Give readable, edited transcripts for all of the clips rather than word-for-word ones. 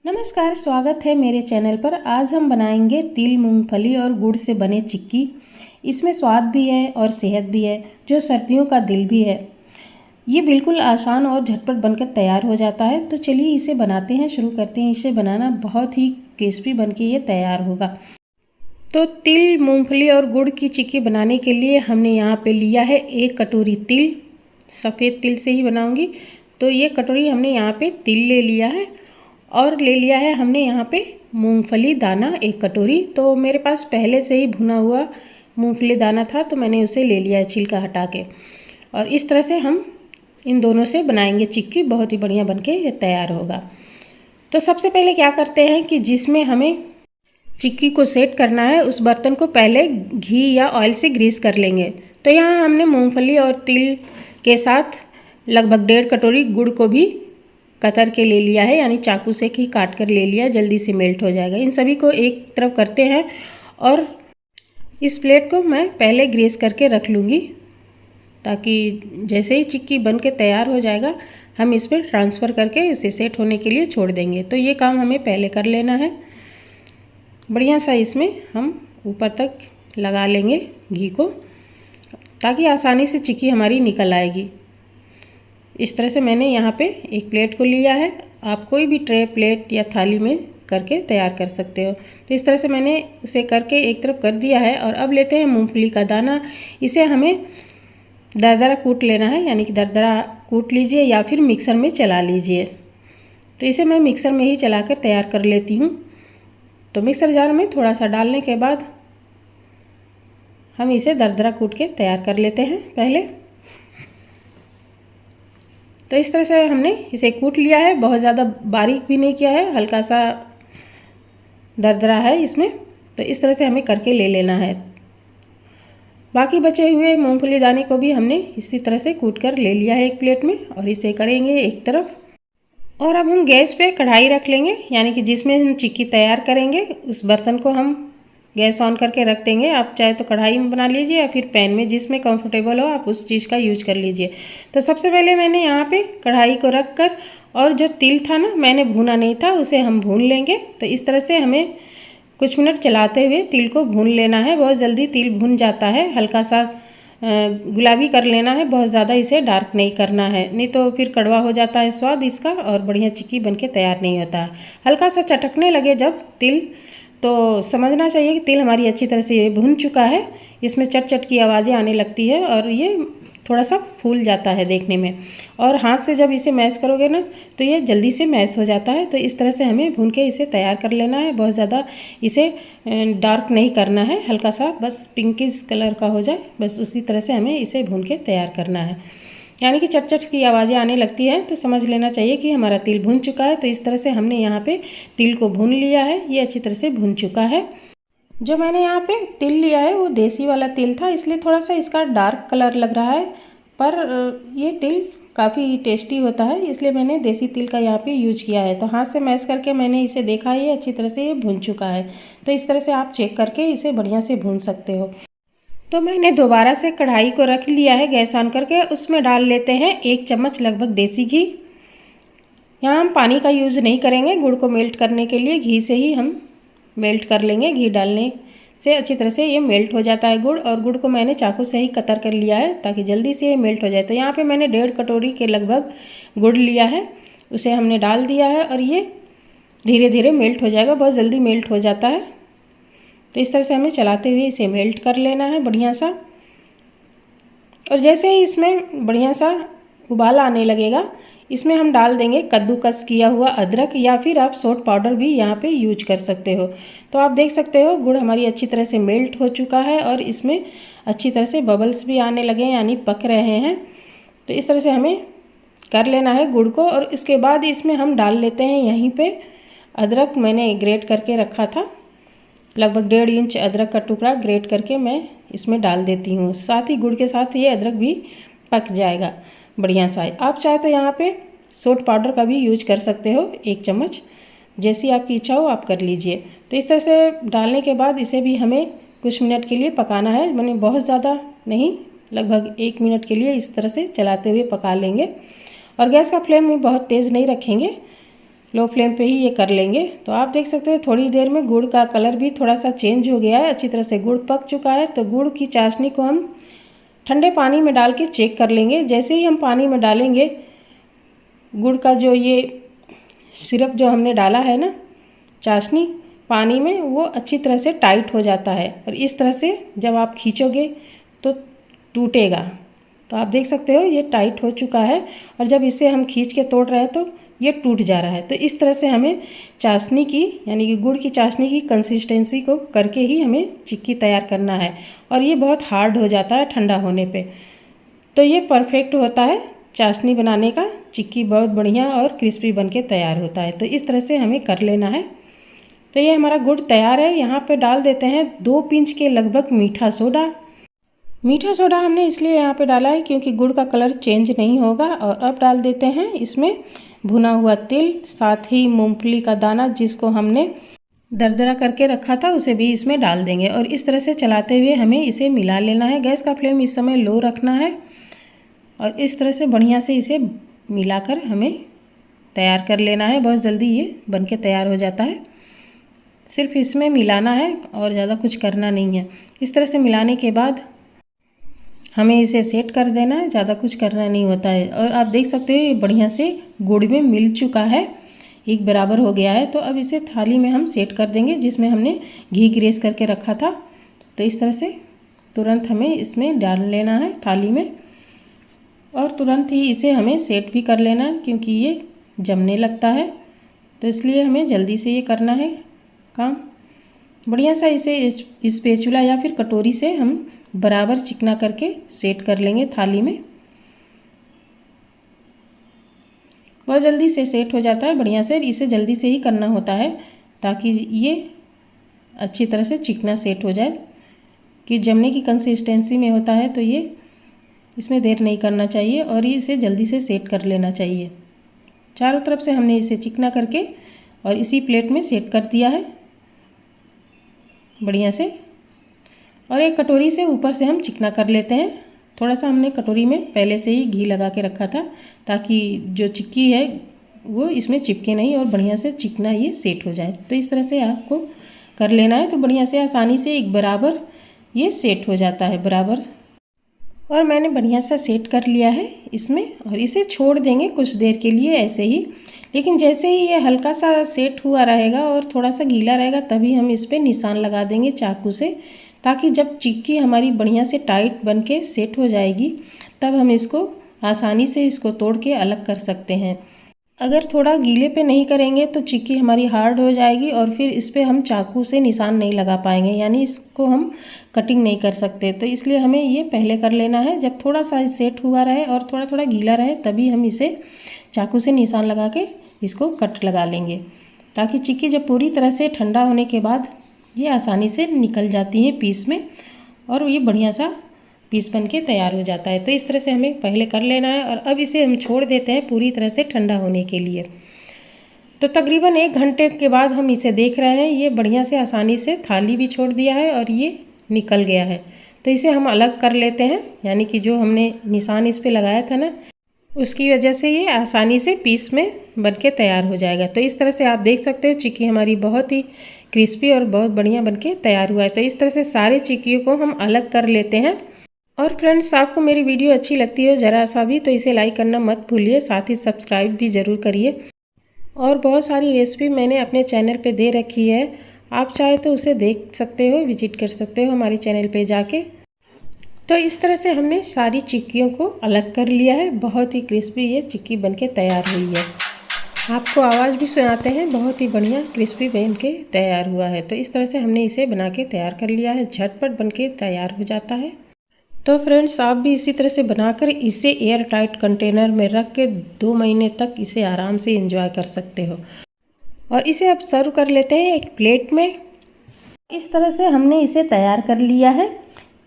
नमस्कार, स्वागत है मेरे चैनल पर। आज हम बनाएंगे तिल, मूंगफली और गुड़ से बने चिक्की। इसमें स्वाद भी है और सेहत भी है, जो सर्दियों का दिल भी है। ये बिल्कुल आसान और झटपट बनकर तैयार हो जाता है। तो चलिए इसे बनाते हैं, शुरू करते हैं। इसे बनाना बहुत ही क्रिस्पी बनके ये तैयार होगा। तो तिल, मूंगफली और गुड़ की चिक्की बनाने के लिए हमने यहाँ पे लिया है 1 कटोरी तिल। सफ़ेद तिल से ही बनाऊंगी, तो ये कटोरी हमने यहाँ पे तिल ले लिया है। और ले लिया है हमने यहाँ पे मूंगफली दाना 1 कटोरी। तो मेरे पास पहले से ही भुना हुआ मूंगफली दाना था, तो मैंने उसे ले लिया है छिलका हटा के। और इस तरह से हम इन दोनों से बनाएंगे चिक्की, बहुत ही बढ़िया बनके ये तैयार होगा। तो सबसे पहले क्या करते हैं कि जिसमें हमें चिक्की को सेट करना है, उस बर्तन को पहले घी या ऑयल से ग्रीस कर लेंगे। तो यहाँ हमने मूंगफली और तिल के साथ लगभग 1.5 कटोरी गुड़ को भी कतर के ले लिया है, यानी चाकू से ही काट कर ले लिया, जल्दी से मेल्ट हो जाएगा। इन सभी को एक तरफ करते हैं और इस प्लेट को मैं पहले ग्रीस करके रख लूँगी, ताकि जैसे ही चिक्की बन के तैयार हो जाएगा हम इस पर ट्रांसफ़र करके इसे सेट होने के लिए छोड़ देंगे। तो ये काम हमें पहले कर लेना है। बढ़िया सा इसमें हम ऊपर तक लगा लेंगे घी को, ताकि आसानी से चिक्की हमारी निकल आएगी। इस तरह से मैंने यहाँ पे एक प्लेट को लिया है। आप कोई भी ट्रे, प्लेट या थाली में करके तैयार कर सकते हो। तो इस तरह से मैंने इसे करके एक तरफ कर दिया है। और अब लेते हैं मूंगफली का दाना। इसे हमें दरदरा कूट लेना है, यानी कि दरदरा कूट लीजिए या फिर मिक्सर में चला लीजिए। तो इसे मैं मिक्सर में ही चलाकर तैयार कर लेती हूँ। तो मिक्सर जार में थोड़ा सा डालने के बाद हम इसे दरदरा कूट के तैयार कर लेते हैं पहले। तो इस तरह से हमने इसे कूट लिया है, बहुत ज़्यादा बारीक भी नहीं किया है, हल्का सा दरदरा है इसमें। तो इस तरह से हमें करके ले लेना है। बाकी बचे हुए मूंगफली दाने को भी हमने इसी तरह से कूट कर ले लिया है एक प्लेट में, और इसे करेंगे एक तरफ। और अब हम गैस पे कढ़ाई रख लेंगे, यानी कि जिसमें हम चिक्की तैयार करेंगे उस बर्तन को हम गैस ऑन करके रख देंगे। आप चाहे तो कढ़ाई में बना लीजिए या फिर पैन में, जिसमें कंफर्टेबल हो आप उस चीज़ का यूज कर लीजिए। तो सबसे पहले मैंने यहाँ पे कढ़ाई को रख कर, और जो तिल था ना, मैंने भूना नहीं था, उसे हम भून लेंगे। तो इस तरह से हमें कुछ मिनट चलाते हुए तिल को भून लेना है। बहुत जल्दी तिल भून जाता है। हल्का सा गुलाबी कर लेना है, बहुत ज़्यादा इसे डार्क नहीं करना है, नहीं तो फिर कड़वा हो जाता है स्वाद इसका और बढ़िया चिक्की बनके तैयार नहीं होता है। हल्का सा चटकने लगे जब तिल, तो समझना चाहिए कि तिल हमारी अच्छी तरह से भुन चुका है। इसमें चट चट की आवाज़ें आने लगती है और ये थोड़ा सा फूल जाता है देखने में। और हाथ से जब इसे मैश करोगे ना, तो ये जल्दी से मैश हो जाता है। तो इस तरह से हमें भून के इसे तैयार कर लेना है। बहुत ज़्यादा इसे डार्क नहीं करना है, हल्का सा बस पिंकिश कलर का हो जाए, बस उसी तरह से हमें इसे भून के तैयार करना है। यानी कि चट चट की आवाज़ें आने लगती हैं तो समझ लेना चाहिए कि हमारा तिल भुन चुका है। तो इस तरह से हमने यहाँ पे तिल को भून लिया है, ये अच्छी तरह से भुन चुका है। जो मैंने यहाँ पे तिल लिया है वो देसी वाला तिल था, इसलिए थोड़ा सा इसका डार्क कलर लग रहा है, पर ये तिल काफ़ी टेस्टी होता है, इसलिए मैंने देसी तिल का यहाँ पे यूज किया है। तो हाथ से मैश करके मैंने इसे देखा, ये अच्छी तरह से ये भुन चुका है। तो इस तरह से आप चेक करके इसे बढ़िया से भून सकते हो। तो मैंने दोबारा से कढ़ाई को रख लिया है गैस ऑन करके। उसमें डाल लेते हैं 1 चम्मच लगभग देसी घी। यहाँ हम पानी का यूज़ नहीं करेंगे, गुड़ को मेल्ट करने के लिए घी से ही हम मेल्ट कर लेंगे। घी डालने से अच्छी तरह से ये मेल्ट हो जाता है गुड़, और गुड़ को मैंने चाकू से ही कतर कर लिया है ताकि जल्दी से ये मेल्ट हो जाए। तो यहाँ पे मैंने 1.5 कटोरी के लगभग गुड़ लिया है, उसे हमने डाल दिया है और ये धीरे धीरे मेल्ट हो जाएगा, बहुत जल्दी मेल्ट हो जाता है। तो इस तरह से हमें चलाते हुए इसे मेल्ट कर लेना है बढ़िया सा। और जैसे ही इसमें बढ़िया सा उबाल आने लगेगा, इसमें हम डाल देंगे कद्दूकस किया हुआ अदरक, या फिर आप सोट पाउडर भी यहाँ पे यूज कर सकते हो। तो आप देख सकते हो गुड़ हमारी अच्छी तरह से मेल्ट हो चुका है और इसमें अच्छी तरह से बबल्स भी आने लगे हैं, यानी पक रहे हैं। तो इस तरह से हमें कर लेना है गुड़ को। और इसके बाद इसमें हम डाल लेते हैं यहीं पर अदरक, मैंने ग्रेट करके रखा था, लगभग 1.5 इंच अदरक का टुकड़ा ग्रेट करके मैं इसमें डाल देती हूँ। साथ ही गुड़ के साथ ये अदरक भी पक जाएगा बढ़िया सा। आप चाहे तो यहाँ पे सोट पाउडर का भी यूज कर सकते हो, 1 चम्मच, जैसी आपकी इच्छा हो आप कर लीजिए। तो इस तरह से डालने के बाद इसे भी हमें कुछ मिनट के लिए पकाना है, मैंने बहुत ज़्यादा नहीं, लगभग 1 मिनट के लिए इस तरह से चलाते हुए पका लेंगे। और गैस का फ्लेम भी बहुत तेज़ नहीं रखेंगे, लो फ्लेम पे ही ये कर लेंगे। तो आप देख सकते हैं थोड़ी देर में गुड़ का कलर भी थोड़ा सा चेंज हो गया है, अच्छी तरह से गुड़ पक चुका है। तो गुड़ की चाशनी को हम ठंडे पानी में डाल के चेक कर लेंगे। जैसे ही हम पानी में डालेंगे गुड़ का जो ये सिरप जो हमने डाला है ना चाशनी पानी में, वो अच्छी तरह से टाइट हो जाता है और इस तरह से जब आप खींचोगे तो टूटेगा। तो आप देख सकते हो ये टाइट हो चुका है और जब इसे हम खींच के तोड़ रहे हैं तो ये टूट जा रहा है। तो इस तरह से हमें चाशनी की यानी कि गुड़ की चाशनी की कंसिस्टेंसी को करके ही हमें चिक्की तैयार करना है। और ये बहुत हार्ड हो जाता है ठंडा होने पे, तो ये परफेक्ट होता है चाशनी बनाने का। चिक्की बहुत बढ़िया और क्रिस्पी बन के तैयार होता है। तो इस तरह से हमें कर लेना है। तो ये हमारा गुड़ तैयार है। यहाँ पे डाल देते हैं 2 पिंच के लगभग मीठा सोडा। मीठा सोडा हमने इसलिए यहाँ पे डाला है क्योंकि गुड़ का कलर चेंज नहीं होगा। और अब डाल देते हैं इसमें भुना हुआ तिल, साथ ही मूंगफली का दाना जिसको हमने दरदरा करके रखा था उसे भी इसमें डाल देंगे। और इस तरह से चलाते हुए हमें इसे मिला लेना है। गैस का फ्लेम इस समय लो रखना है और इस तरह से बढ़िया से इसे मिलाकर हमें तैयार कर लेना है। बहुत जल्दी ये बनके तैयार हो जाता है। सिर्फ इसमें मिलाना है और ज़्यादा कुछ करना नहीं है। इस तरह से मिलाने के बाद हमें इसे सेट कर देना है, ज़्यादा कुछ करना नहीं होता है। और आप देख सकते हो ये बढ़िया से गुड़ में मिल चुका है, एक बराबर हो गया है। तो अब इसे थाली में हम सेट कर देंगे जिसमें हमने घी ग्रेस करके रखा था। तो इस तरह से तुरंत हमें इसमें डाल लेना है थाली में और तुरंत ही इसे हमें सेट भी कर लेना है क्योंकि ये जमने लगता है। तो इसलिए हमें जल्दी से ये करना है काम। बढ़िया सा इसे स्पैचुला या फिर कटोरी से हम बराबर चिकना करके सेट कर लेंगे थाली में। बहुत जल्दी से सेट हो जाता है बढ़िया से। इसे जल्दी से ही करना होता है ताकि ये अच्छी तरह से चिकना सेट हो जाए। कि जमने की कंसिस्टेंसी में होता है तो ये इसमें देर नहीं करना चाहिए और इसे जल्दी से सेट कर लेना चाहिए। चारों तरफ से हमने इसे चिकना करके और इसी प्लेट में सेट कर दिया है बढ़िया से। और एक कटोरी से ऊपर से हम चिकना कर लेते हैं। थोड़ा सा हमने कटोरी में पहले से ही घी लगा के रखा था ताकि जो चिक्की है वो इसमें चिपके नहीं और बढ़िया से चिकना ये सेट हो जाए। तो इस तरह से आपको कर लेना है। तो बढ़िया से आसानी से एक बराबर ये सेट हो जाता है बराबर। और मैंने बढ़िया सा सेट कर लिया है इसमें और इसे छोड़ देंगे कुछ देर के लिए ऐसे ही। लेकिन जैसे ही ये हल्का सा सेट हुआ रहेगा और थोड़ा सा गीला रहेगा तभी हम इस पर निशान लगा देंगे चाकू से, ताकि जब चिक्की हमारी बढ़िया से टाइट बन के सेट हो जाएगी तब हम इसको आसानी से इसको तोड़ के अलग कर सकते हैं। अगर थोड़ा गीले पे नहीं करेंगे तो चिक्की हमारी हार्ड हो जाएगी और फिर इस पर हम चाकू से निशान नहीं लगा पाएंगे, यानी इसको हम कटिंग नहीं कर सकते। तो इसलिए हमें ये पहले कर लेना है जब थोड़ा सा सेट हुआ रहे और थोड़ा थोड़ा गीला रहे तभी हम इसे चाकू से निशान लगा के इसको कट लगा लेंगे, ताकि चिक्की जब पूरी तरह से ठंडा होने के बाद ये आसानी से निकल जाती है पीस में और ये बढ़िया सा पीस बन के तैयार हो जाता है। तो इस तरह से हमें पहले कर लेना है और अब इसे हम छोड़ देते हैं पूरी तरह से ठंडा होने के लिए। तो तकरीबन 1 घंटे के बाद हम इसे देख रहे हैं, ये बढ़िया से आसानी से थाली भी छोड़ दिया है और ये निकल गया है। तो इसे हम अलग कर लेते हैं, यानी कि जो हमने निशान इस पर लगाया था ना उसकी वजह से ये आसानी से पीस में बन के तैयार हो जाएगा। तो इस तरह से आप देख सकते हो चिक्की हमारी बहुत ही क्रिस्पी और बहुत बढ़िया बन के तैयार हुआ है। तो इस तरह से सारी चिक्कियों को हम अलग कर लेते हैं। और फ्रेंड्स आपको मेरी वीडियो अच्छी लगती हो ज़रा सा भी तो इसे लाइक करना मत भूलिए, साथ ही सब्सक्राइब भी ज़रूर करिए। और बहुत सारी रेसिपी मैंने अपने चैनल पे दे रखी है, आप चाहे तो उसे देख सकते हो, विजिट कर सकते हो हमारे चैनल पे जाके। तो इस तरह से हमने सारी चिक्कियों को अलग कर लिया है। बहुत ही क्रिस्पी ये चिक्की बनके तैयार हुई है। आपको आवाज़ भी सुनाते हैं, बहुत ही बढ़िया क्रिस्पी बन के तैयार हुआ है। तो इस तरह से हमने इसे बना के तैयार कर लिया है, झटपट बन के तैयार हो जाता है। तो फ्रेंड्स आप भी इसी तरह से बनाकर इसे एयर टाइट कंटेनर में रख के 2 महीने तक इसे आराम से एंजॉय कर सकते हो। और इसे अब सर्व कर लेते हैं एक प्लेट में। इस तरह से हमने इसे तैयार कर लिया है।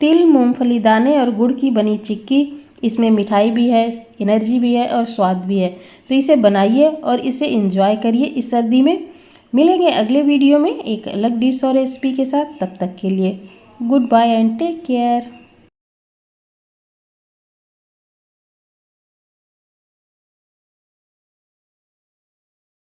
तिल, मूंगफली दाने और गुड़ की बनी चिक्की, इसमें मिठाई भी है, एनर्जी भी है और स्वाद भी है। तो इसे बनाइए और इसे एंजॉय करिए इस सर्दी में। मिलेंगे अगले वीडियो में एक अलग डिश और रेसिपी के साथ। तब तक के लिए goodbye and take care.